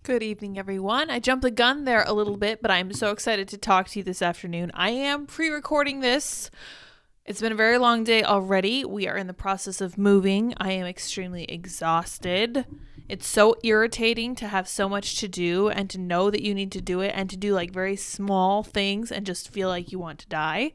Good evening, everyone. I jumped the gun there a little bit, but I'm so excited to talk to you this afternoon. I am pre-recording this. It's been a very long day already. We are in the process of moving. I am extremely exhausted. It's so irritating to have so much to do and to know that you need to do it and to do like very small things and just feel like you want to die.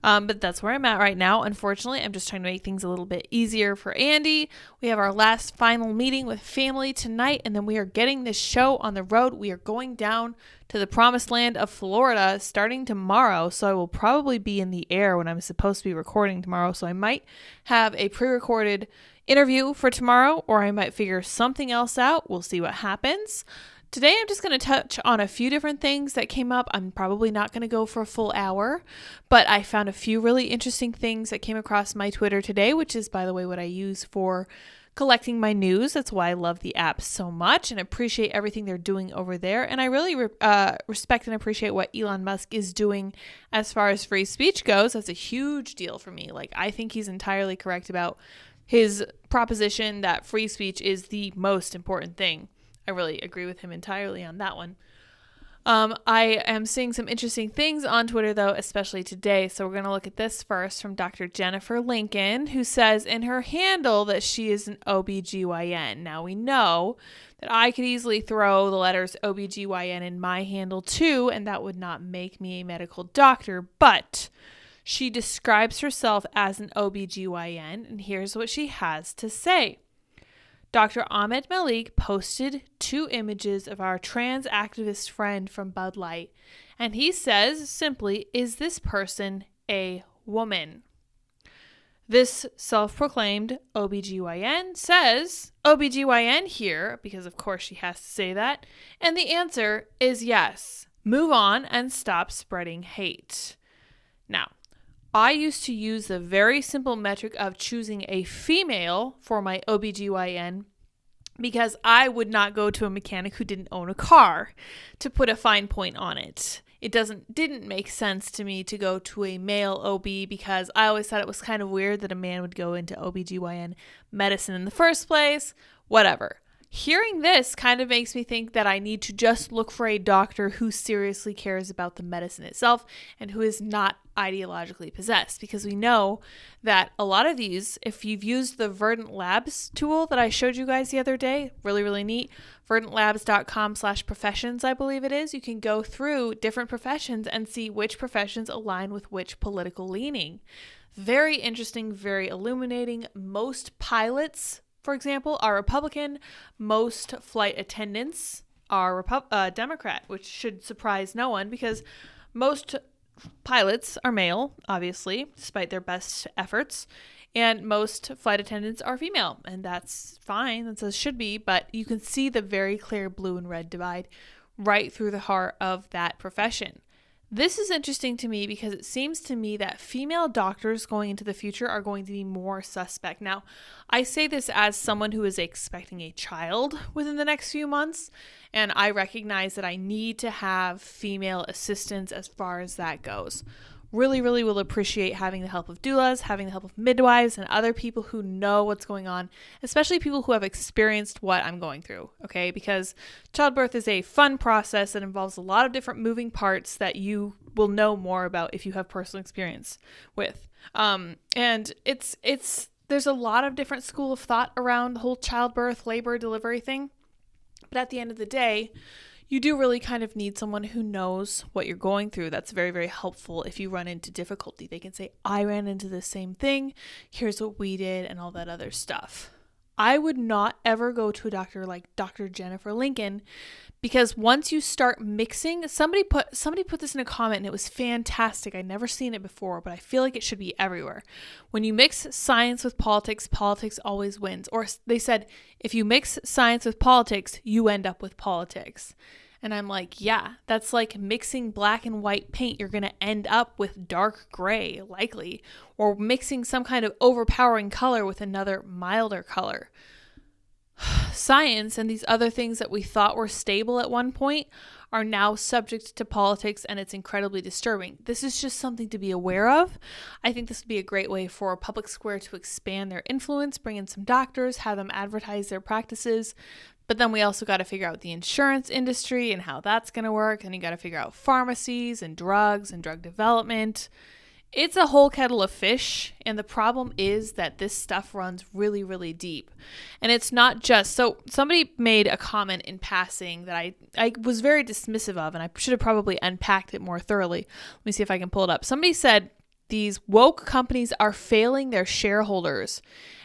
But that's where I'm at right now. Unfortunately, I'm just trying to make things a little bit easier for Andy. We have our last final meeting with family tonight, and then we are getting this show on the road. We are going down to the promised land of Florida starting tomorrow. So I will probably be in the air when I'm supposed to be recording tomorrow. So I might have a pre-recorded interview for tomorrow, or I might figure something else out. We'll see what happens. Today, I'm just going to touch on a few different things that came up. I'm probably not going to go for a full hour, but I found a few really interesting things that came across my Twitter today, which is, by the way, what I use for collecting my news. That's why I love the app so much and appreciate everything they're doing over there. And I really respect and appreciate what Elon Musk is doing as far as free speech goes. That's a huge deal for me. Like, I think he's entirely correct about his proposition that free speech is the most important thing. I really agree with him entirely on that one. I am seeing some interesting things on Twitter, though, especially today. So we're going to look at this first from Dr. Jennifer Lincoln, who says in her handle that she is an OBGYN. Now, we know that I could easily throw the letters OBGYN in my handle, too, and that would not make me a medical doctor, but she describes herself as an OBGYN, and here's what she has to say. Dr. Ahmed Malik posted 2 images of our trans activist friend from Bud Light, and he says simply, is this person a woman? This self-proclaimed OBGYN says, OBGYN here, because of course she has to say that, and the answer is yes. Move on and stop spreading hate. Now, I used to use the very simple metric of choosing a female for my OBGYN because I would not go to a mechanic who didn't own a car, to put a fine point on it. It didn't make sense to me to go to a male OB because I always thought it was kind of weird that a man would go into OBGYN medicine in the first place. Whatever. Hearing this kind of makes me think that I need to just look for a doctor who seriously cares about the medicine itself and who is not ideologically possessed, because we know that a lot of these, if you've used the Verdant Labs tool that I showed you guys the other day, really, really neat, verdantlabs.com/professions, I believe it is, you can go through different professions and see which professions align with which political leaning. Very interesting, very illuminating. Most pilots, for example, are Republican. Most flight attendants are Democrat, which should surprise no one because most pilots are male, obviously, despite their best efforts, and most flight attendants are female, and that's fine. That's as should be, but you can see the very clear blue and red divide right through the heart of that profession. This is interesting to me because it seems to me that female doctors going into the future are going to be more suspect. Now, I say this as someone who is expecting a child within the next few months, and I recognize that I need to have female assistants as far as that goes. Really, really will appreciate having the help of doulas, having the help of midwives, and other people who know what's going on, especially people who have experienced what I'm going through, okay? Because childbirth is a fun process that involves a lot of different moving parts that you will know more about if you have personal experience with. And there's a lot of different school of thought around the whole childbirth, labor, delivery thing. But at the end of the day, you do really kind of need someone who knows what you're going through. That's very, very helpful if you run into difficulty. They can say, I ran into the same thing. Here's what we did and all that other stuff. I would not ever go to a doctor like Dr. Jennifer Lincoln because once you start mixing, somebody put this in a comment and it was fantastic. I'd never seen it before, but I feel like it should be everywhere. When you mix science with politics, politics always wins. Or they said, if you mix science with politics, you end up with politics. And I'm like, yeah, that's like mixing black and white paint. You're going to end up with dark gray, likely, or mixing some kind of overpowering color with another milder color. Science and these other things that we thought were stable at one point are now subject to politics, and it's incredibly disturbing. This is just something to be aware of. I think this would be a great way for PublicSq to expand their influence, bring in some doctors, have them advertise their practices. But then we also got to figure out the insurance industry and how that's going to work. And you got to figure out pharmacies and drugs and drug development. It's a whole kettle of fish, and the problem is that this stuff runs really, really deep. And it's not just, so somebody made a comment in passing that I was very dismissive of, and I should have probably unpacked it more thoroughly. Let me see if I can pull it up. Somebody said these woke companies are failing their shareholders.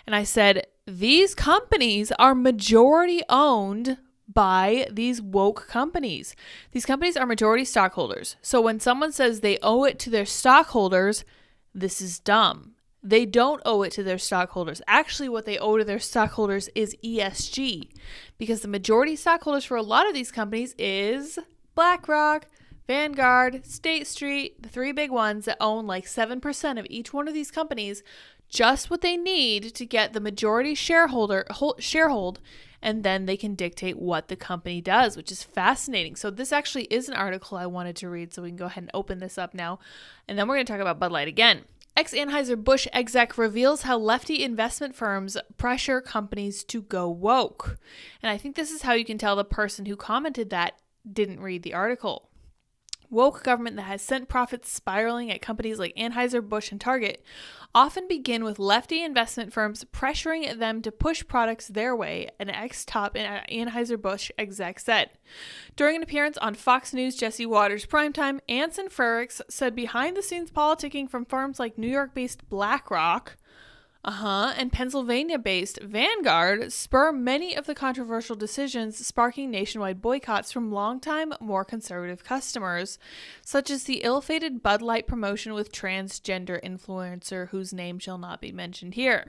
And I said, these companies are majority owned by these woke companies. These companies are majority stockholders. So when someone says they owe it to their stockholders, this is dumb. They don't owe it to their stockholders. Actually, what they owe to their stockholders is ESG, because the majority stockholders for a lot of these companies is BlackRock, Vanguard, State Street, the three big ones that own like 7% of each one of these companies, just what they need to get the majority sharehold, and then they can dictate what the company does, which is fascinating. So this actually is an article I wanted to read, so we can go ahead and open this up now. And then we're going to talk about Bud Light again. Ex-Anheuser-Busch exec reveals how lefty investment firms pressure companies to go woke. And I think this is how you can tell the person who commented that didn't read the article. Woke government that has sent profits spiraling at companies like Anheuser-Busch and Target often begin with lefty investment firms pressuring them to push products their way, an ex-top Anheuser-Busch exec said. During an appearance on Fox News' Jesse Watters Primetime, Anson Frericks said behind-the-scenes politicking from firms like New York-based Blackrock and Pennsylvania-based Vanguard spur many of the controversial decisions, sparking nationwide boycotts from longtime, more conservative customers, such as the ill-fated Bud Light promotion with transgender influencer whose name shall not be mentioned here.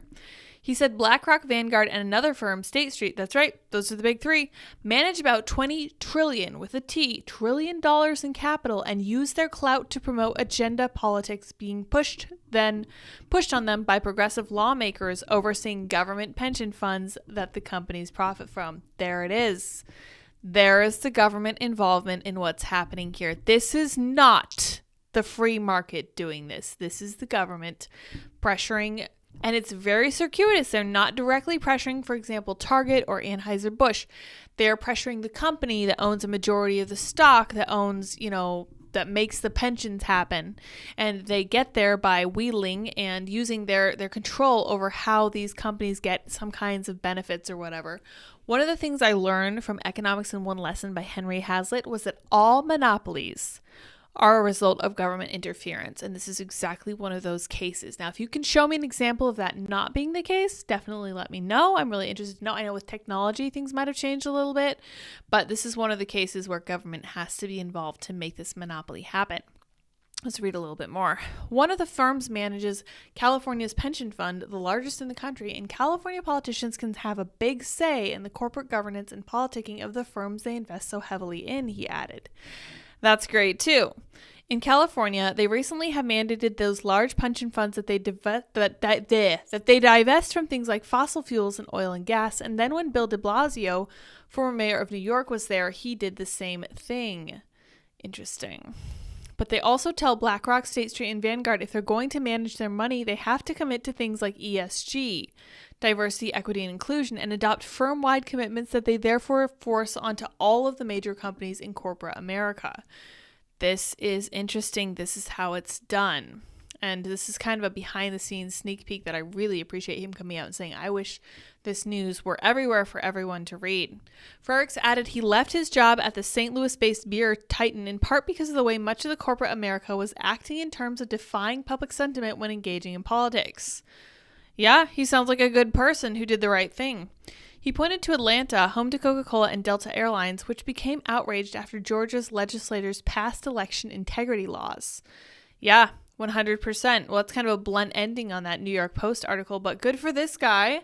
He said BlackRock, Vanguard, and another firm, State Street, that's right, those are the big three, manage about $20 trillion, with a T, trillion dollars in capital, and use their clout to promote agenda politics being pushed on them by progressive lawmakers overseeing government pension funds that the companies profit from. There it is. There is the government involvement in what's happening here. This is not the free market doing this. This is the government pressuring. And it's very circuitous. They're not directly pressuring, for example, Target or Anheuser-Busch. They're pressuring the company that owns a majority of the stock, that owns, that makes the pensions happen. And they get there by wheedling and using their control over how these companies get some kinds of benefits or whatever. One of the things I learned from Economics in One Lesson by Henry Hazlitt was that all monopolies are a result of government interference. And this is exactly one of those cases. Now, if you can show me an example of that not being the case, definitely let me know. I'm really interested to know. I know with technology, things might have changed a little bit, but this is one of the cases where government has to be involved to make this monopoly happen. Let's read a little bit more. One of the firms manages California's pension fund, the largest in the country, and California politicians can have a big say in the corporate governance and politicking of the firms they invest so heavily in, he added. That's great too. In California, they recently have mandated those large pension funds that they divest from things like fossil fuels and oil and gas. And then when Bill de Blasio, former mayor of New York, was there, he did the same thing. Interesting. But they also tell BlackRock, State Street, and Vanguard if they're going to manage their money, they have to commit to things like ESG, diversity, equity, and inclusion, and adopt firm-wide commitments that they therefore force onto all of the major companies in corporate America. This is interesting. This is how it's done. And this is kind of a behind-the-scenes sneak peek that I really appreciate him coming out and saying, I wish this news were everywhere for everyone to read. Frericks added he left his job at the St. Louis-based beer titan in part because of the way much of the corporate America was acting in terms of defying public sentiment when engaging in politics. Yeah, he sounds like a good person who did the right thing. He pointed to Atlanta, home to Coca-Cola and Delta Airlines, which became outraged after Georgia's legislators passed election integrity laws. Yeah, 100%. Well, it's kind of a blunt ending on that New York Post article, but good for this guy.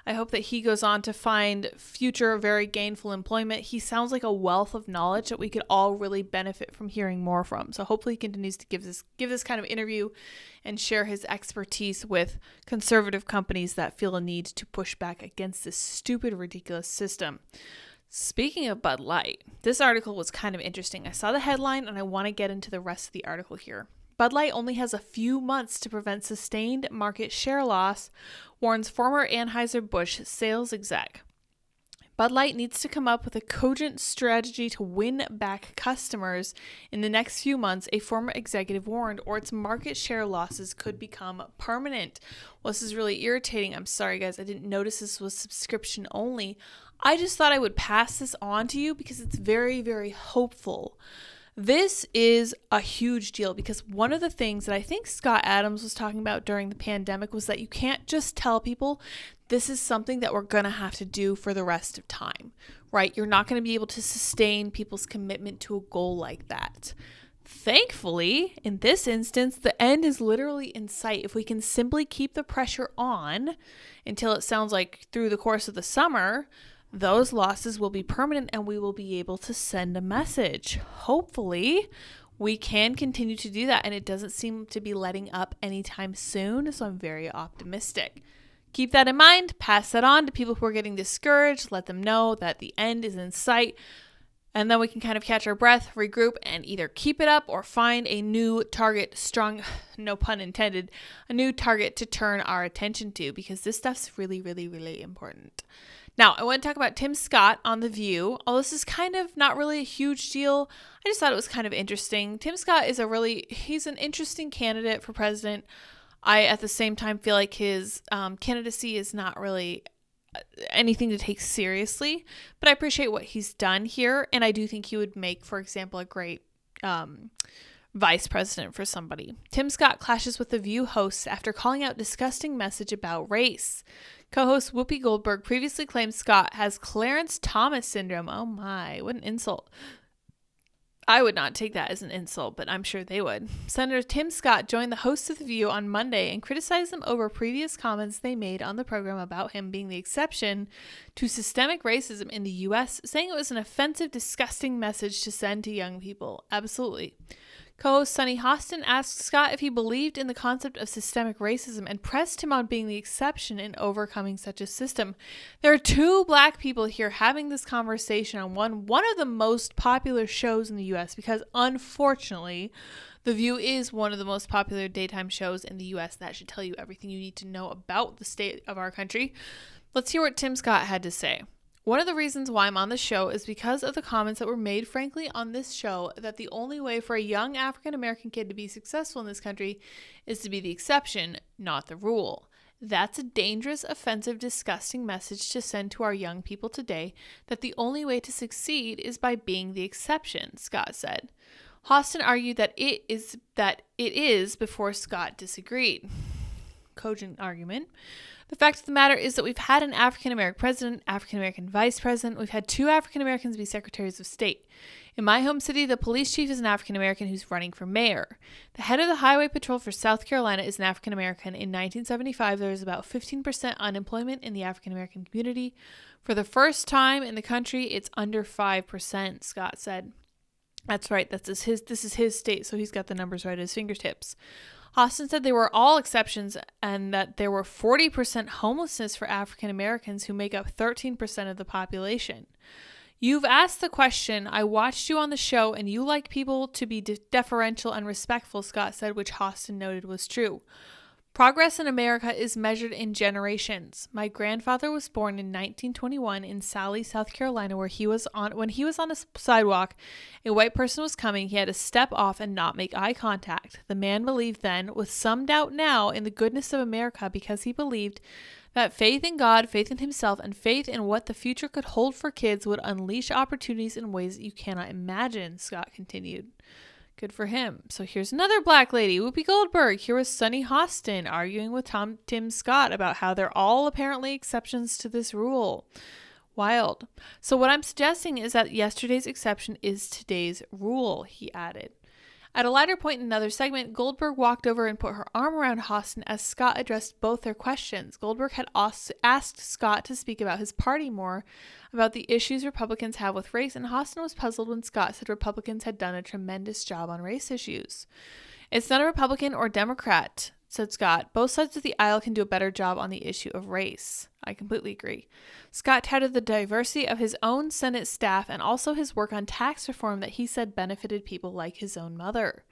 I hope that he goes on to find future very gainful employment. He sounds like a wealth of knowledge that we could all really benefit from hearing more from. So hopefully he continues to give this kind of interview and share his expertise with conservative companies that feel a need to push back against this stupid, ridiculous system. Speaking of Bud Light, this article was kind of interesting. I saw the headline and I want to get into the rest of the article here. Bud Light only has a few months to prevent sustained market share loss, warns former Anheuser-Busch sales exec. Bud Light needs to come up with a cogent strategy to win back customers in the next few months, a former executive warned, or its market share losses could become permanent. Well, this is really irritating. I'm sorry, guys. I didn't notice this was subscription only. I just thought I would pass this on to you because it's very, very hopeful. This is a huge deal because one of the things that I think Scott Adams was talking about during the pandemic was that you can't just tell people this is something that we're going to have to do for the rest of time, right? You're not going to be able to sustain people's commitment to a goal like that. Thankfully, in this instance, the end is literally in sight. If we can simply keep the pressure on until it sounds like through the course of the summer, those losses will be permanent and we will be able to send a message. Hopefully, we can continue to do that and it doesn't seem to be letting up anytime soon, so I'm very optimistic. Keep that in mind, pass that on to people who are getting discouraged, let them know that the end is in sight, and then we can kind of catch our breath, regroup, and either keep it up or find a new target, strong, no pun intended, a new target to turn our attention to because this stuff's really, really, really important. Now, I want to talk about Tim Scott on The View. Although this is kind of not really a huge deal, I just thought it was kind of interesting. Tim Scott is he's an interesting candidate for president. I, at the same time, feel like his candidacy is not really anything to take seriously, but I appreciate what he's done here, and I do think he would make, for example, a great vice president for somebody. Tim Scott clashes with The View hosts after calling out disgusting message about race. Co-host Whoopi Goldberg previously claimed Scott has Clarence Thomas syndrome. Oh my, what an insult. I would not take that as an insult, but I'm sure they would. Senator Tim Scott joined the hosts of The View on Monday and criticized them over previous comments they made on the program about him being the exception to systemic racism in the U.S., saying it was an offensive, disgusting message to send to young people. Absolutely. Co-host Sunny Hostin asked Scott if he believed in the concept of systemic racism and pressed him on being the exception in overcoming such a system. There are two black people here having this conversation on one of the most popular shows in the U.S. because, unfortunately, The View is one of the most popular daytime shows in the U.S. That should tell you everything you need to know about the state of our country. Let's hear what Tim Scott had to say. One of the reasons why I'm on the show is because of the comments that were made, frankly, on this show that the only way for a young African-American kid to be successful in this country is to be the exception, not the rule. That's a dangerous, offensive, disgusting message to send to our young people today that the only way to succeed is by being the exception, Scott said. Hostin argued that it is before Scott disagreed. Cogent argument. The fact of the matter is that we've had an African-American president, African-American vice president. We've had two African-Americans be secretaries of state. In my home city, the police chief is an African-American who's running for mayor. The head of the highway patrol for South Carolina is an African-American. In 1975, there was about 15% unemployment in the African-American community. For the first time in the country, it's under 5%, Scott said. That's right. This is his state, so he's got the numbers right at his fingertips. Hostin said they were all exceptions and that there were 40% homelessness for African Americans who make up 13% of the population. You've asked the question, I watched you on the show and you like people to be deferential and respectful, Scott said, which Hostin noted was true. Progress in America is measured in generations. My grandfather was born in 1921 in Sally, South Carolina, when he was on a sidewalk, a white person was coming. He had to step off and not make eye contact. The man believed then, with some doubt now, in the goodness of America because he believed that faith in God, faith in himself, and faith in what the future could hold for kids would unleash opportunities in ways that you cannot imagine, Scott continued. Good for him. So here's another black lady, Whoopi Goldberg. Here was Sunny Hostin arguing with Tim Scott about how they're all apparently exceptions to this rule. Wild. So what I'm suggesting is that yesterday's exception is today's rule, he added. At a later point in another segment, Goldberg walked over and put her arm around Hostin as Scott addressed both their questions. Goldberg had asked Scott to speak about his party more, about the issues Republicans have with race, and Hostin was puzzled when Scott said Republicans had done a tremendous job on race issues. It's not a Republican or Democrat, said Scott. Both sides of the aisle can do a better job on the issue of race. I completely agree. Scott touted the diversity of his own Senate staff and also his work on tax reform that he said benefited people like his own mother.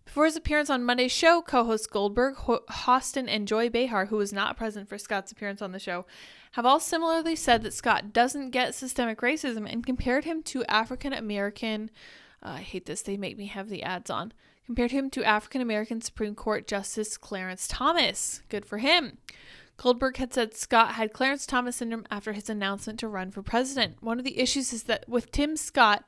Before his appearance on Monday's show, co-hosts Goldberg, Hostin, and Joy Behar, who was not present for Scott's appearance on the show, have all similarly said that Scott doesn't get systemic racism and compared him to African-American, I hate this, they make me have the ads on, compared him to African-American Supreme Court Justice Clarence Thomas. Good for him. Goldberg had said Scott had Clarence Thomas syndrome after his announcement to run for president. One of the issues is that with Tim Scott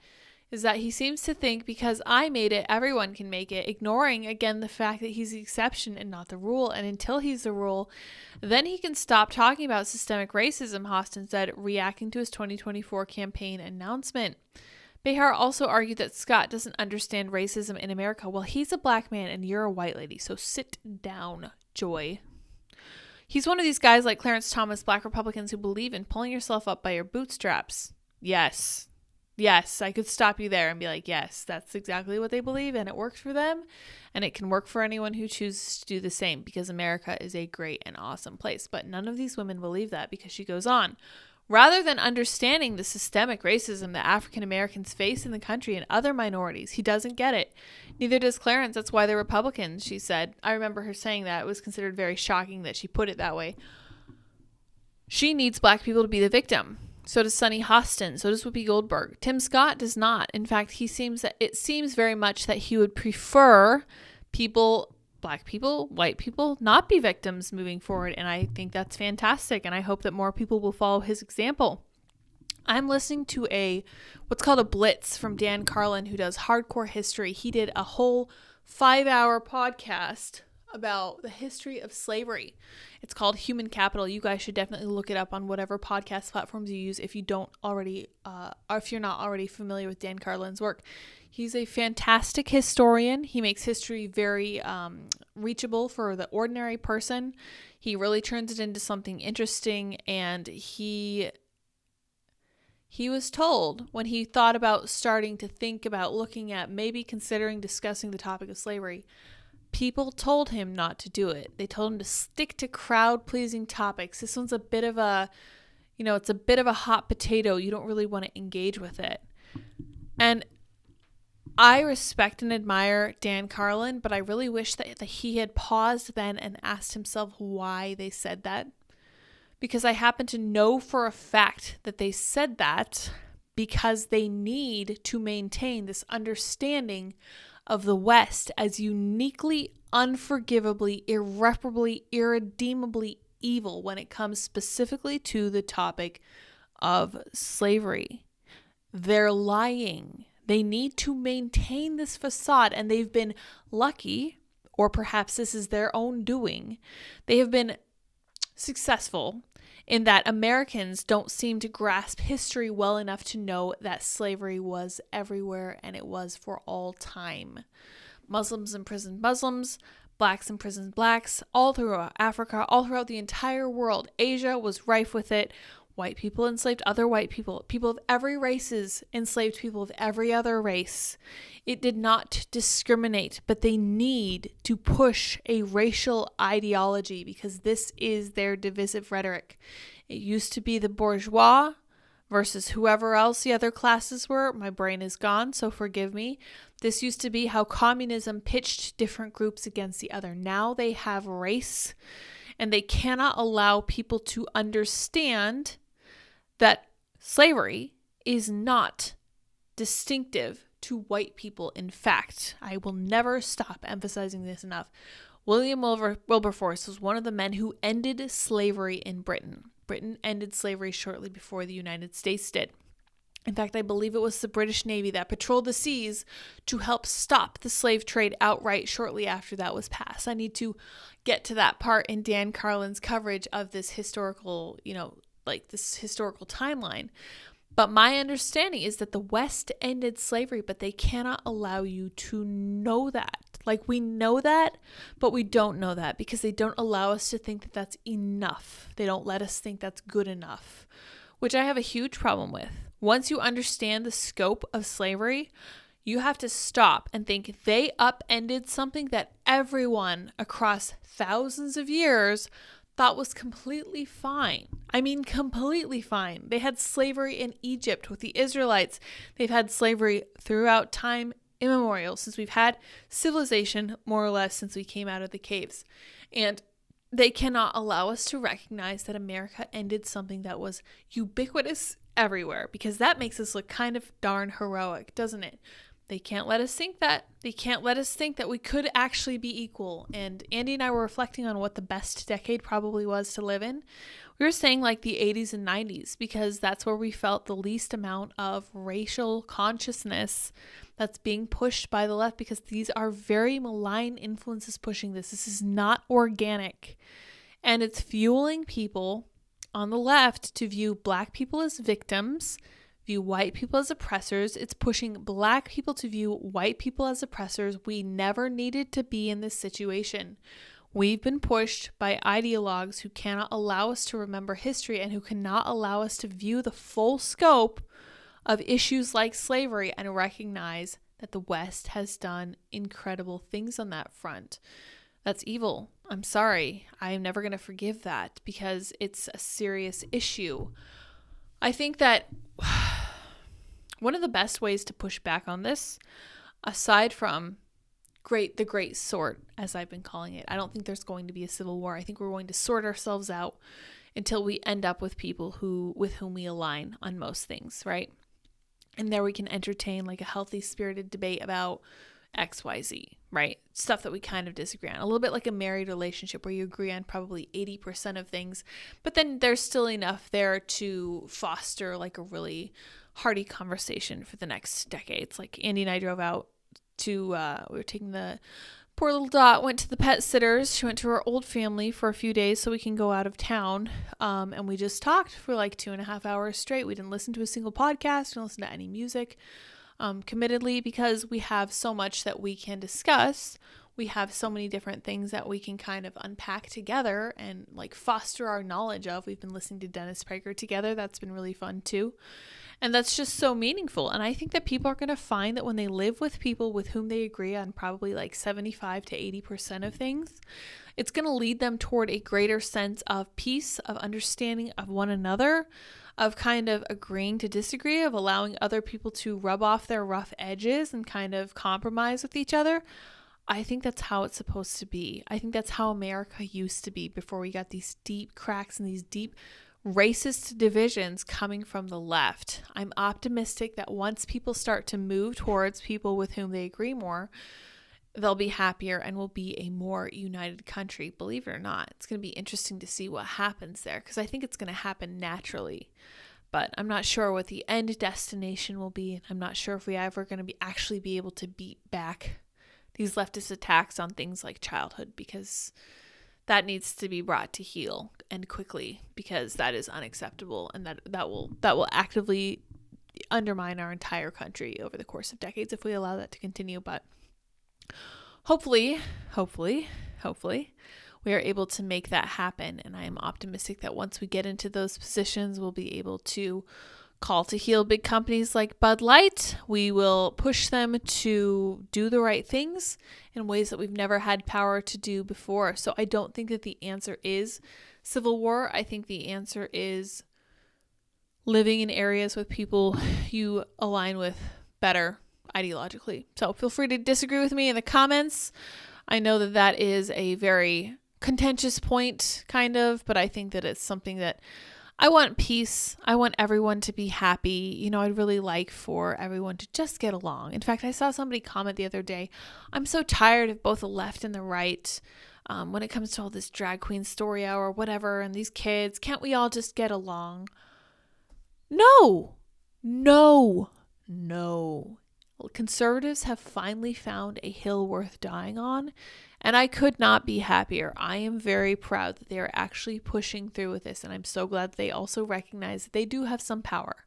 is that he seems to think because I made it, everyone can make it, ignoring again the fact that he's the exception and not the rule. And until he's the rule, then he can stop talking about systemic racism, Hostin said, reacting to his 2024 campaign announcement. Behar also argued that Scott doesn't understand racism in America. Well, he's a black man and you're a white lady, so sit down, Joy. He's one of these guys like Clarence Thomas, black Republicans who believe in pulling yourself up by your bootstraps. Yes, I could stop you there and be like, yes, that's exactly what they believe and it works for them and it can work for anyone who chooses to do the same because America is a great and awesome place. But none of these women believe that because she goes on. Rather than understanding the systemic racism that African Americans face in the country and other minorities, he doesn't get it. Neither does Clarence. That's why they're Republicans, she said. I remember her saying that. It was considered very shocking that she put it that way. She needs black people to be the victim. So does Sonny Hostin. So does Whoopi Goldberg. Tim Scott does not. In fact, it seems very much that he would prefer people, black people, white people, not be victims moving forward. And I think that's fantastic. And I hope that more people will follow his example. I'm listening to what's called a Blitz from Dan Carlin, who does hardcore history. He did a whole 5-hour podcast about the history of slavery. It's called Human Capital. You guys should definitely look it up on whatever podcast platforms you use if you don't already, or if you're not already familiar with Dan Carlin's work. He's a fantastic historian. He makes history very reachable for the ordinary person. He really turns it into something interesting, and he was told when he thought about starting to think about looking at maybe considering discussing the topic of slavery, people told him not to do it. They told him to stick to crowd-pleasing topics. This one's a bit of it's a bit of a hot potato. You don't really want to engage with it. And I respect and admire Dan Carlin, but I really wish that he had paused then and asked himself why they said that. Because I happen to know for a fact that they said that because they need to maintain this understanding of the West as uniquely, unforgivably, irreparably, irredeemably evil when it comes specifically to the topic of slavery. They're lying. They need to maintain this facade, and they've been lucky, or perhaps this is their own doing. They have been successful in that Americans don't seem to grasp history well enough to know that slavery was everywhere and it was for all time. Muslims imprisoned Muslims, blacks imprisoned blacks, all throughout Africa, all throughout the entire world. Asia was rife with it. White people enslaved other white people. People of every races enslaved people of every other race. It did not discriminate, but they need to push a racial ideology because this is their divisive rhetoric. It used to be the bourgeois versus whoever else the other classes were. My brain is gone, so forgive me. This used to be how communism pitched different groups against the other. Now they have race, and they cannot allow people to understand that slavery is not distinctive to white people. In fact, I will never stop emphasizing this enough. William Wilberforce was one of the men who ended slavery in Britain. Britain ended slavery shortly before the United States did. In fact, I believe it was the British Navy that patrolled the seas to help stop the slave trade outright shortly after that was passed. I need to get to that part in Dan Carlin's coverage of this historical, this historical timeline. But my understanding is that the West ended slavery, but they cannot allow you to know that. Like, we know that, but we don't know that because they don't allow us to think that that's enough. They don't let us think that's good enough, which I have a huge problem with. Once you understand the scope of slavery, you have to stop and think they upended something that everyone across thousands of years thought was completely fine. I mean, completely fine. They had slavery in Egypt with the Israelites. They've had slavery throughout time immemorial, since we've had civilization, more or less, since we came out of the caves. And they cannot allow us to recognize that America ended something that was ubiquitous everywhere, because that makes us look kind of darn heroic, doesn't it? They can't let us think that. They can't let us think that we could actually be equal. And Andy and I were reflecting on what the best decade probably was to live in. We were saying like the 80s and 90s, because that's where we felt the least amount of racial consciousness that's being pushed by the left, because these are very malign influences pushing this. This is not organic. And it's fueling people on the left to view Black people as victims, view white people as oppressors. It's pushing Black people to view white people as oppressors. We never needed to be in this situation. We've been pushed by ideologues who cannot allow us to remember history and who cannot allow us to view the full scope of issues like slavery and recognize that the West has done incredible things on that front. That's evil. I'm sorry. I am never going to forgive that, because it's a serious issue. I think that one of the best ways to push back on this, aside from the great sort, as I've been calling it, I don't think there's going to be a civil war. I think we're going to sort ourselves out until we end up with people with whom we align on most things, right? And there we can entertain like a healthy, spirited debate about XYZ, right? Stuff that we kind of disagree on. A little bit like a married relationship where you agree on probably 80% of things, but then there's still enough there to foster like a really hearty conversation for the next decades. Like Andy and I drove out to, we were taking the poor little Dot, went to the pet sitters. She went to her old family for a few days so we can go out of town. And we just talked for like 2.5 hours straight. We didn't listen to a single podcast. We didn't listen to any music. Committedly, because we have so much that we can discuss. We have so many different things that we can kind of unpack together and like foster our knowledge of. We've been listening to Dennis Prager together. That's been really fun too. And that's just so meaningful. And I think that people are going to find that when they live with people with whom they agree on probably like 75 to 80% of things, it's going to lead them toward a greater sense of peace, of understanding of one another, of kind of agreeing to disagree, of allowing other people to rub off their rough edges and kind of compromise with each other. I think that's how it's supposed to be. I think that's how America used to be before we got these deep cracks and these deep racist divisions coming from the left. I'm optimistic that once people start to move towards people with whom they agree more, they'll be happier and will be a more united country. Believe it or not, it's going to be interesting to see what happens there, because I think it's going to happen naturally. But I'm not sure what the end destination will be. I'm not sure if we ever going to actually be able to beat back these leftist attacks on things like childhood, because that needs to be brought to heel and quickly, because that is unacceptable, and that will actively undermine our entire country over the course of decades if we allow that to continue. But hopefully, we are able to make that happen. And I am optimistic that once we get into those positions, we'll be able to call to heel big companies like Bud Light. We will push them to do the right things in ways that we've never had power to do before. So I don't think that the answer is civil war. I think the answer is living in areas with people you align with better ideologically. So feel free to disagree with me in the comments. I know that that is a very contentious point, kind of, but I think that it's something that I want peace. I want everyone to be happy. You know, I'd really like for everyone to just get along. In fact, I saw somebody comment the other day, I'm so tired of both the left and the right when it comes to all this drag queen story hour, whatever, and these kids. Can't we all just get along? No. Conservatives have finally found a hill worth dying on, and I could not be happier. I am very proud that they are actually pushing through with this, and I'm so glad that they also recognize that they do have some power.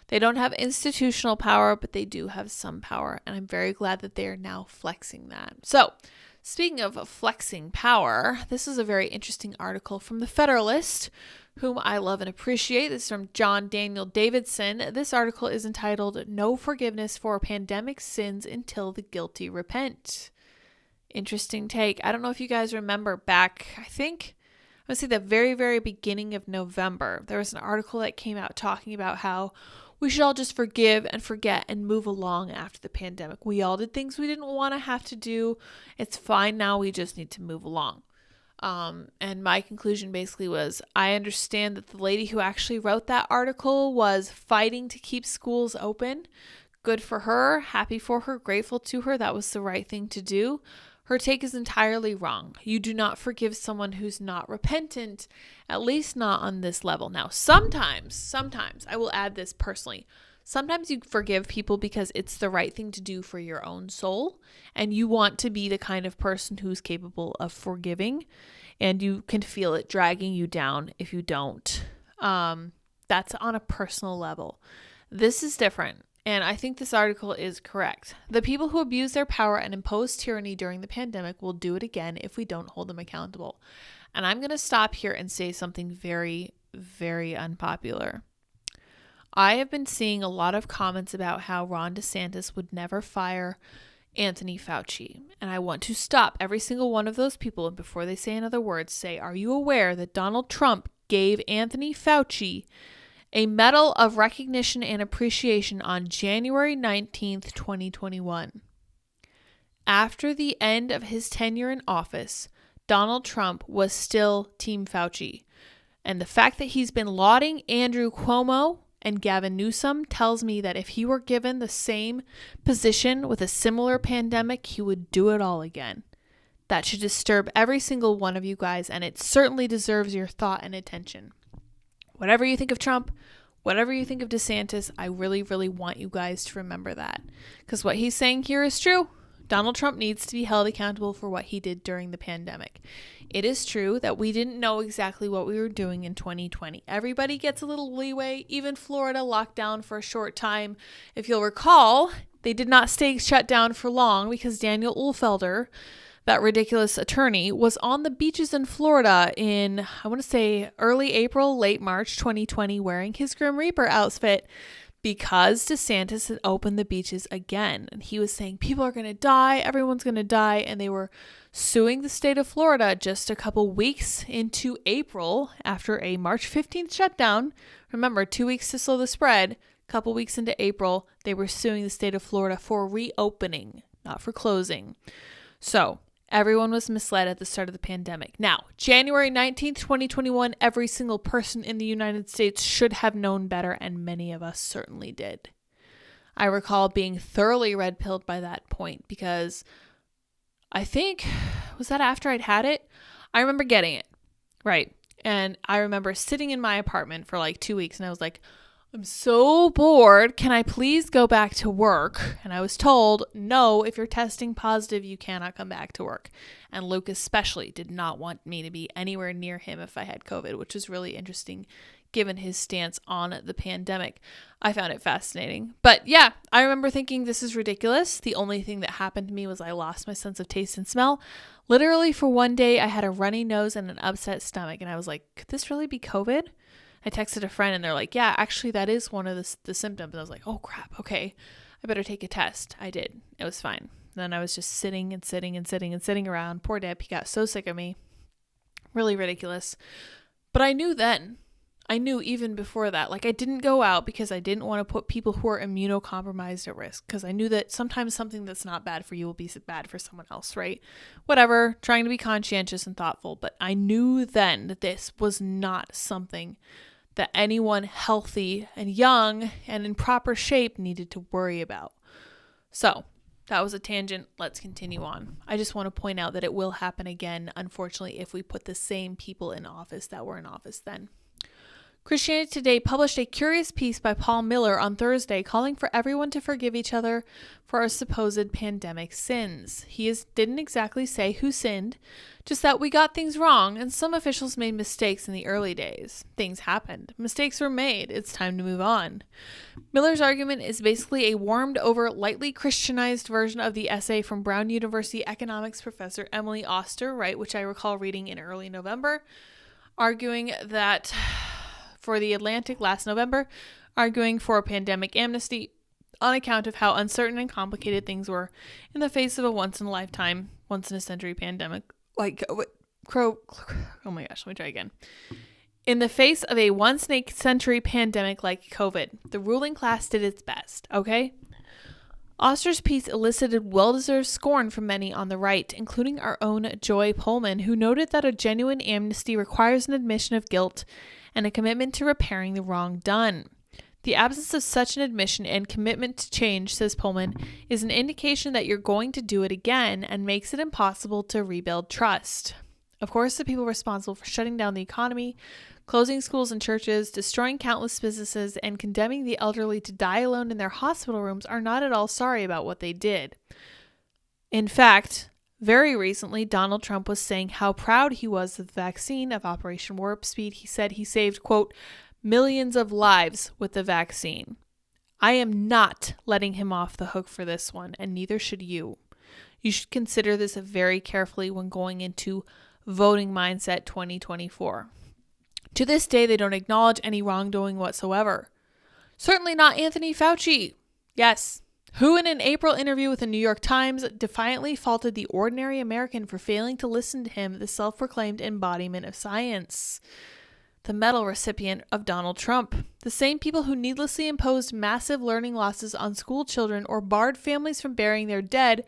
They don't have institutional power, but they do have some power. And I'm very glad that they are now flexing that. So, speaking of flexing power, this is a very interesting article from The Federalist, whom I love and appreciate. This is from John Daniel Davidson. This article is entitled, "No Forgiveness for Pandemic Sins Until the Guilty Repent." Interesting take. I don't know if you guys remember back, I think, I would say the very, very beginning of November, there was an article that came out talking about how we should all just forgive and forget and move along after the pandemic. We all did things we didn't want to have to do. It's fine now. We just need to move along. And my conclusion basically was, I understand that the lady who actually wrote that article was fighting to keep schools open. Good for her. Happy for her. Grateful to her. That was the right thing to do. Her take is entirely wrong. You do not forgive someone who's not repentant, at least not on this level. Now, sometimes, I will add this personally, sometimes you forgive people because it's the right thing to do for your own soul, and you want to be the kind of person who's capable of forgiving, and you can feel it dragging you down if you don't. That's on a personal level. This is different. And I think this article is correct. The people who abuse their power and impose tyranny during the pandemic will do it again if we don't hold them accountable. And I'm going to stop here and say something very, very unpopular. I have been seeing a lot of comments about how Ron DeSantis would never fire Anthony Fauci. And I want to stop every single one of those people, and before they say another word, say, are you aware that Donald Trump gave Anthony Fauci a medal of recognition and appreciation on January 19th, 2021. After the end of his tenure in office, Donald Trump was still Team Fauci. And the fact that he's been lauding Andrew Cuomo and Gavin Newsom tells me that if he were given the same position with a similar pandemic, he would do it all again. That should disturb every single one of you guys, and it certainly deserves your thought and attention. Whatever you think of Trump, whatever you think of DeSantis, I really, really want you guys to remember that. Because what he's saying here is true. Donald Trump needs to be held accountable for what he did during the pandemic. It is true that we didn't know exactly what we were doing in 2020. Everybody gets a little leeway. Even Florida locked down for a short time. If you'll recall, they did not stay shut down for long because Daniel Uhlfelder, that ridiculous attorney, was on the beaches in Florida in, I want to say, early April, late March 2020, wearing his Grim Reaper outfit because DeSantis had opened the beaches again. And he was saying, people are going to die, everyone's going to die. And they were suing the state of Florida just a couple weeks into April after a March 15th shutdown. Remember, 2 weeks to slow the spread. A couple weeks into April, they were suing the state of Florida for reopening, not for closing. So everyone was misled at the start of the pandemic. Now, January 19th, 2021, every single person in the United States should have known better, and many of us certainly did. I recall being thoroughly red-pilled by that point because I think, was that after I'd had it? I remember getting it, right? And I remember sitting in my apartment for like 2 weeks, and I was like, I'm so bored. Can I please go back to work? And I was told, no, if you're testing positive, you cannot come back to work. And Luke especially did not want me to be anywhere near him if I had COVID, which was really interesting given his stance on the pandemic. I found it fascinating. But yeah, I remember thinking this is ridiculous. The only thing that happened to me was I lost my sense of taste and smell. Literally for one day, I had a runny nose and an upset stomach. And I was like, could this really be COVID? I texted a friend and they're like, yeah, actually that is one of the symptoms. And I was like, oh crap, okay, I better take a test. I did. It was fine. Then I was just sitting around. Poor Deb, he got so sick of me. Really ridiculous. But I knew then. I knew even before that. Like, I didn't go out because I didn't want to put people who are immunocompromised at risk. Because I knew that sometimes something that's not bad for you will be bad for someone else, right? Whatever, trying to be conscientious and thoughtful. But I knew then that this was not something that anyone healthy and young and in proper shape needed to worry about. So that was a tangent. Let's continue on. I just want to point out that it will happen again, unfortunately, if we put the same people in office that were in office then. Christianity Today published a curious piece by Paul Miller on Thursday calling for everyone to forgive each other for our supposed pandemic sins. He didn't exactly say who sinned, just that we got things wrong and some officials made mistakes in the early days. Things happened. Mistakes were made. It's time to move on. Miller's argument is basically a warmed over, lightly Christianized version of the essay from Brown University economics professor Emily Oster, right, which I recall reading in early November, arguing that for The Atlantic last November, arguing for a pandemic amnesty on account of how uncertain and complicated things were in the face of a once-in-a-lifetime, once-in-a-century pandemic. Oh my gosh, let me try again. In the face of a once-in-a-century pandemic like COVID, the ruling class did its best, okay? Oster's piece elicited well-deserved scorn from many on the right, including our own Joy Pullman, who noted that a genuine amnesty requires an admission of guilt and a commitment to repairing the wrong done. The absence of such an admission and commitment to change, says Pullman, is an indication that you're going to do it again and makes it impossible to rebuild trust. Of course, the people responsible for shutting down the economy, closing schools and churches, destroying countless businesses, and condemning the elderly to die alone in their hospital rooms are not at all sorry about what they did. In fact, very recently, Donald Trump was saying how proud he was of the vaccine of Operation Warp Speed. He said he saved, quote, millions of lives with the vaccine. I am not letting him off the hook for this one, and neither should you. You should consider this very carefully when going into voting mindset 2024. To this day, they don't acknowledge any wrongdoing whatsoever. Certainly not Anthony Fauci. Yes, who in an April interview with the New York Times defiantly faulted the ordinary American for failing to listen to him, the self-proclaimed embodiment of science. The medal recipient of Donald Trump. The same people who needlessly imposed massive learning losses on school children or barred families from burying their dead,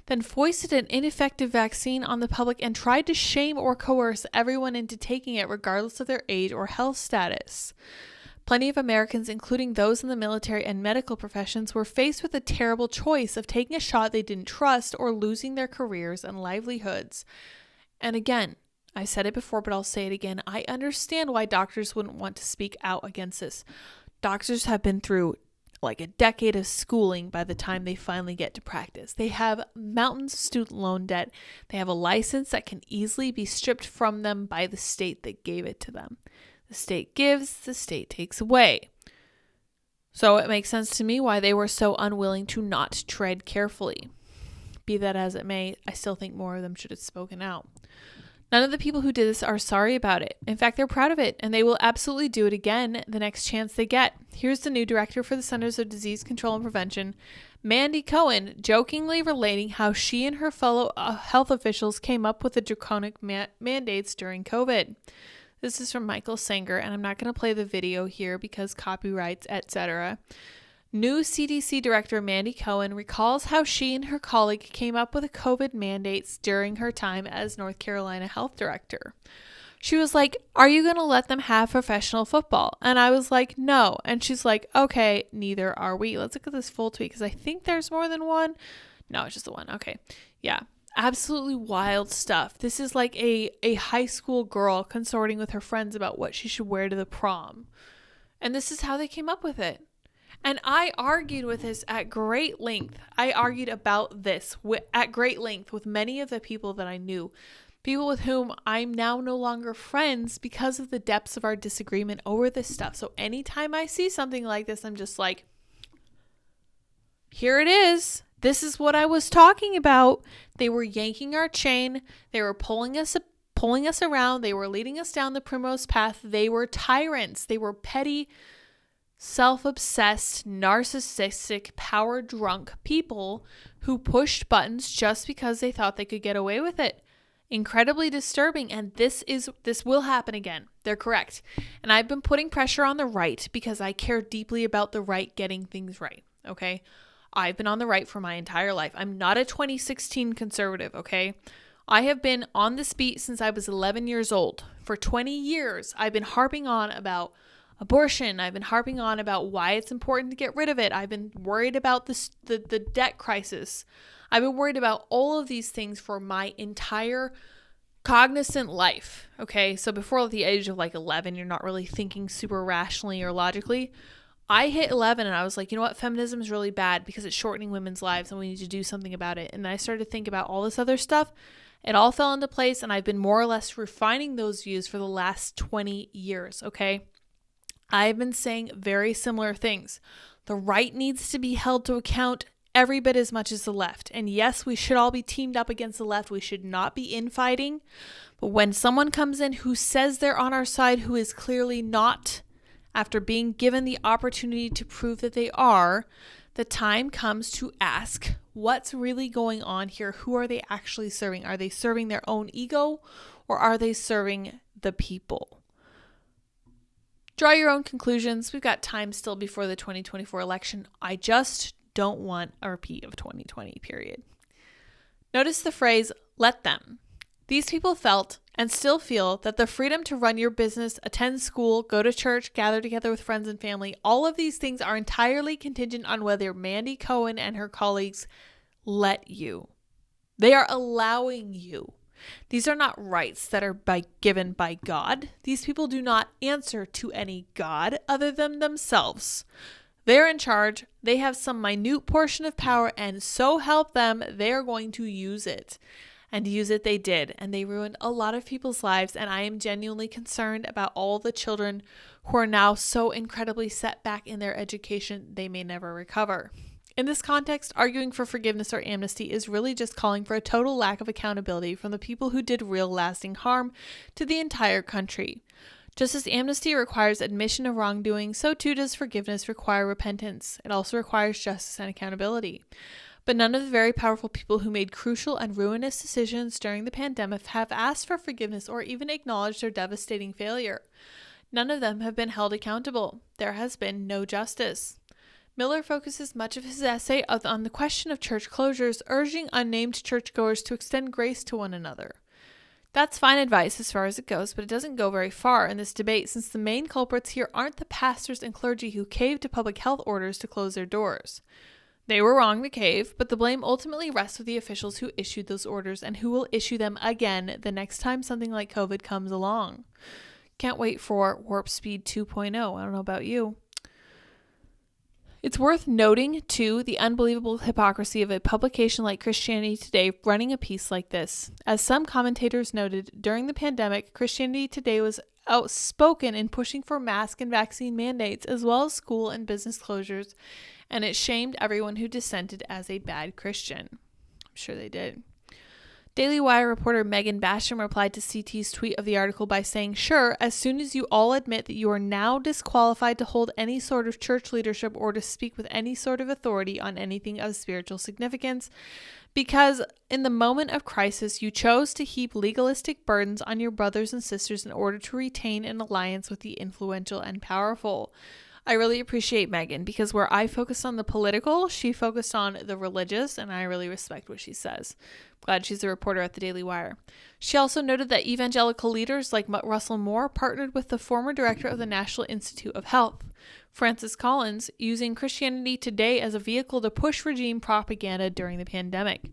then foisted an ineffective vaccine on the public and tried to shame or coerce everyone into taking it regardless of their age or health status. Plenty of Americans, including those in the military and medical professions, were faced with the terrible choice of taking a shot they didn't trust or losing their careers and livelihoods. And again, I said it before, but I'll say it again. I understand why doctors wouldn't want to speak out against this. Doctors have been through like a decade of schooling by the time they finally get to practice. They have mountains of student loan debt. They have a license that can easily be stripped from them by the state that gave it to them. The state gives, the state takes away. So it makes sense to me why they were so unwilling to not tread carefully. Be that as it may, I still think more of them should have spoken out. None of the people who did this are sorry about it. In fact, they're proud of it, and they will absolutely do it again the next chance they get. Here's the new director for the Centers of Disease Control and Prevention, Mandy Cohen, jokingly relating how she and her fellow health officials came up with the draconic mandates during COVID. This is from Michael Sanger, and I'm not going to play the video here because copyrights, etc. New CDC Director Mandy Cohen recalls how she and her colleague came up with the COVID mandates during her time as North Carolina Health Director. She was like, "Are you going to let them have professional football?" And I was like, "No." And she's like, "Okay, neither are we." Let's look at this full tweet because I think there's more than one. No, it's just the one. Okay. Yeah. Absolutely wild stuff. This is like a high school girl consorting with her friends about what she should wear to the prom. And this is how they came up with it. And I argued with this at great length. I argued about this at great length with many of the people that I knew. People with whom I'm now no longer friends because of the depths of our disagreement over this stuff. So anytime I see something like this, I'm just like, here it is. This is what I was talking about. They were yanking our chain. They were pulling us around. They were leading us down the primrose path. They were tyrants. They were petty, self-obsessed, narcissistic, power-drunk people who pushed buttons just because they thought they could get away with it. Incredibly disturbing, and this will happen again. They're correct. And I've been putting pressure on the right because I care deeply about the right getting things right, okay? I've been on the right for my entire life. I'm not a 2016 conservative, okay? I have been on this beat since I was 11 years old. For 20 years, I've been harping on about abortion. I've been harping on about why it's important to get rid of it. I've been worried about the debt crisis. I've been worried about all of these things for my entire cognizant life. Okay. So before the age of like 11, you're not really thinking super rationally or logically. I hit 11 and I was like, you know what? Feminism is really bad because it's shortening women's lives and we need to do something about it. And then I started to think about all this other stuff. It all fell into place and I've been more or less refining those views for the last 20 years. Okay. I've been saying very similar things. The right needs to be held to account every bit as much as the left. And yes, we should all be teamed up against the left. We should not be infighting. But when someone comes in who says they're on our side, who is clearly not, after being given the opportunity to prove that they are, the time comes to ask, what's really going on here? Who are they actually serving? Are they serving their own ego or are they serving the people? Draw your own conclusions. We've got time still before the 2024 election. I just don't want a repeat of 2020, period. Notice the phrase, let them. These people felt and still feel that the freedom to run your business, attend school, go to church, gather together with friends and family, all of these things are entirely contingent on whether Mandy Cohen and her colleagues let you. They are allowing you. These are not rights that are given by God. These people do not answer to any God other than themselves. They're in charge. They have some minute portion of power, and so help them, they're going to use it. And use it they did, and they ruined a lot of people's lives, and I am genuinely concerned about all the children who are now so incredibly set back in their education they may never recover. In this context, arguing for forgiveness or amnesty is really just calling for a total lack of accountability from the people who did real lasting harm to the entire country. Just as amnesty requires admission of wrongdoing, so too does forgiveness require repentance. It also requires justice and accountability. But none of the very powerful people who made crucial and ruinous decisions during the pandemic have asked for forgiveness or even acknowledged their devastating failure. None of them have been held accountable. There has been no justice. Miller focuses much of his essay on the question of church closures, urging unnamed churchgoers to extend grace to one another. That's fine advice as far as it goes, but it doesn't go very far in this debate since the main culprits here aren't the pastors and clergy who caved to public health orders to close their doors. They were wrong to cave, but the blame ultimately rests with the officials who issued those orders and who will issue them again the next time something like COVID comes along. Can't wait for Warp Speed 2.0. I don't know about you. It's worth noting, too, the unbelievable hypocrisy of a publication like Christianity Today running a piece like this. As some commentators noted, during the pandemic, Christianity Today was outspoken in pushing for mask and vaccine mandates, as well as school and business closures, and it shamed everyone who dissented as a bad Christian. I'm sure they did. Daily Wire reporter Megan Basham replied to CT's tweet of the article by saying, "Sure, as soon as you all admit that you are now disqualified to hold any sort of church leadership or to speak with any sort of authority on anything of spiritual significance, because in the moment of crisis you chose to heap legalistic burdens on your brothers and sisters in order to retain an alliance with the influential and powerful." I really appreciate Megan because where I focused on the political, she focused on the religious, and I really respect what she says. Glad she's a reporter at the Daily Wire. She also noted that evangelical leaders like Russell Moore partnered with the former director of the National Institute of Health, Francis Collins, using Christianity Today as a vehicle to push regime propaganda during the pandemic.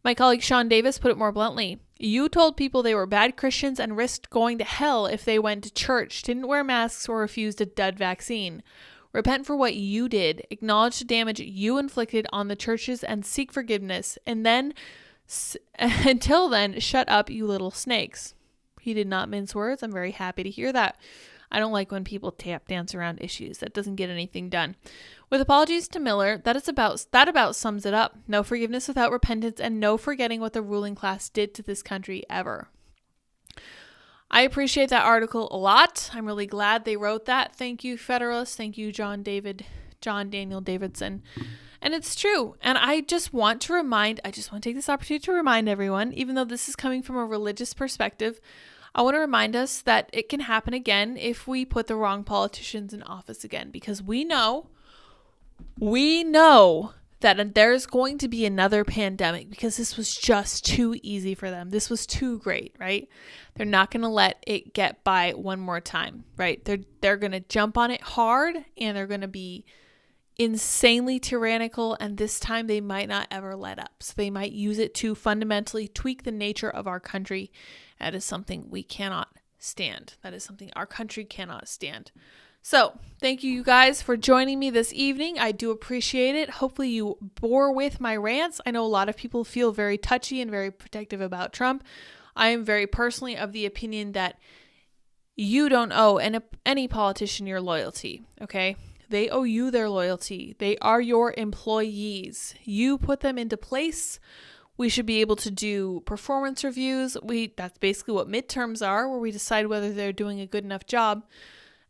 My colleague Sean Davis put it more bluntly. You told people they were bad Christians and risked going to hell if they went to church, didn't wear masks, or refused a dud vaccine. Repent for what you did, acknowledge the damage you inflicted on the churches, and seek forgiveness. And then, until then, shut up, you little snakes. He did not mince words. I'm very happy to hear that. I don't like when people tap dance around issues. That doesn't get anything done. With apologies to Miller, that about sums it up. No forgiveness without repentance, and no forgetting what the ruling class did to this country ever. I appreciate that article a lot. I'm really glad they wrote that. Thank you, Federalists. Thank you, John Daniel Davidson. And it's true. And I just want to take this opportunity to remind everyone, even though this is coming from a religious perspective, I want to remind us that it can happen again if we put the wrong politicians in office again, because we know that there's going to be another pandemic because this was just too easy for them. This was too great, right? They're not going to let it get by one more time, right? They're going to jump on it hard, and they're going to be insanely tyrannical, and this time they might not ever let up. So they might use it to fundamentally tweak the nature of our country. That is something we cannot stand. That is something our country cannot stand. So thank you guys for joining me this evening. I do appreciate it. Hopefully you bore with my rants. I know a lot of people feel very touchy and very protective about Trump. I am very personally of the opinion that you don't owe any politician your loyalty, okay? They owe you their loyalty. They are your employees. You put them into place. We should be able to do performance reviews. That's basically what midterms are, where we decide whether they're doing a good enough job.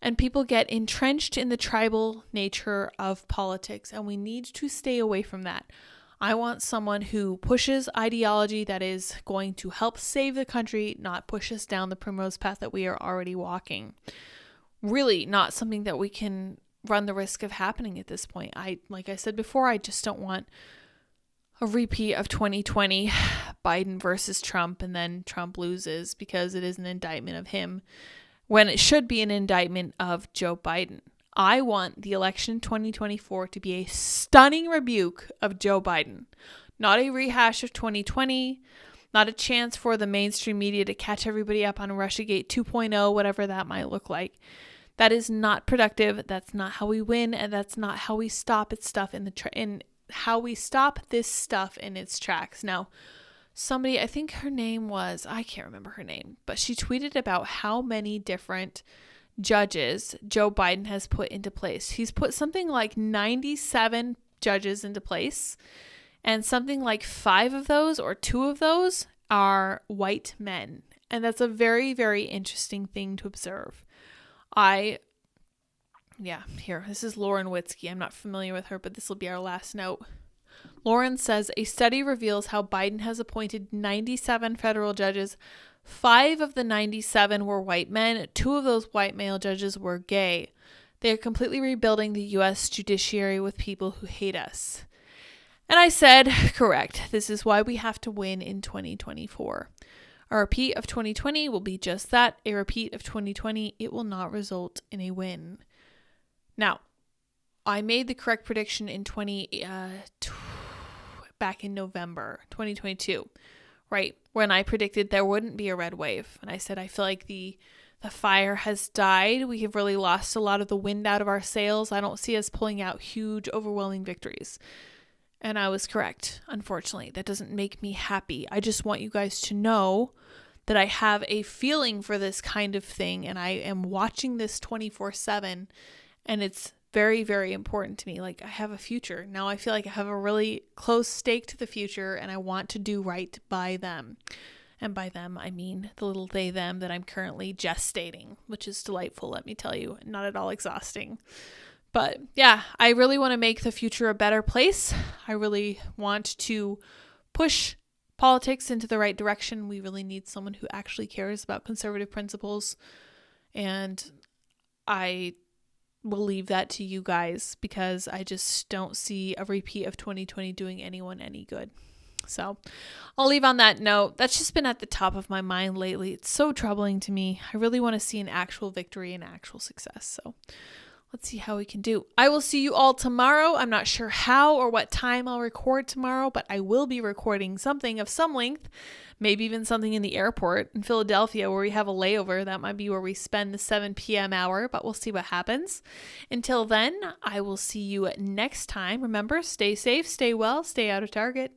And people get entrenched in the tribal nature of politics, and we need to stay away from that. I want someone who pushes ideology that is going to help save the country, not push us down the primrose path that we are already walking. Really not something that we can run the risk of happening at this point. Like I said before, I just don't want a repeat of 2020, Biden versus Trump, and then Trump loses because it is an indictment of him when it should be an indictment of Joe Biden. I want the election 2024 to be a stunning rebuke of Joe Biden, not a rehash of 2020, not a chance for the mainstream media to catch everybody up on Russiagate 2.0, whatever that might look like. That is not productive. That's not how we win, and that's not how we stop this stuff in its tracks. Now, somebody, I think her name was, I can't remember her name, but she tweeted about how many different judges Joe Biden has put into place. He's put something like 97 judges into place, and something like 5 of those or 2 of those are white men. And that's a very, very interesting thing to observe. This is Lauren Witzke. I'm not familiar with her, but this will be our last note. Lauren says, a study reveals how Biden has appointed 97 federal judges. 5 of the 97 were white men. 2 of those white male judges were gay. They are completely rebuilding the U.S. judiciary with people who hate us. And I said, correct. This is why we have to win in 2024. A repeat of 2020 will be just that, a repeat of 2020. It will not result in a win. Now, I made the correct prediction in back in November 2022, right? When I predicted there wouldn't be a red wave. And I said, I feel like the fire has died. We have really lost a lot of the wind out of our sails. I don't see us pulling out huge, overwhelming victories. And I was correct, unfortunately. That doesn't make me happy. I just want you guys to know that I have a feeling for this kind of thing, and I am watching this 24/7, and it's very, very important to me. Like, I have a future. Now I feel like I have a really close stake to the future, and I want to do right by them. And by them, I mean the little they, them that I'm currently gestating, which is delightful, let me tell you, not at all exhausting. But yeah, I really want to make the future a better place. I really want to push politics into the right direction. We really need someone who actually cares about conservative principles. And I will leave that to you guys because I just don't see a repeat of 2020 doing anyone any good. So I'll leave on that note. That's just been at the top of my mind lately. It's so troubling to me. I really want to see an actual victory and actual success. So let's see how we can do. I will see you all tomorrow. I'm not sure how or what time I'll record tomorrow, but I will be recording something of some length, maybe even something in the airport in Philadelphia where we have a layover. That might be where we spend the 7 p.m. hour, but we'll see what happens. Until then, I will see you next time. Remember, stay safe, stay well, stay out of Target.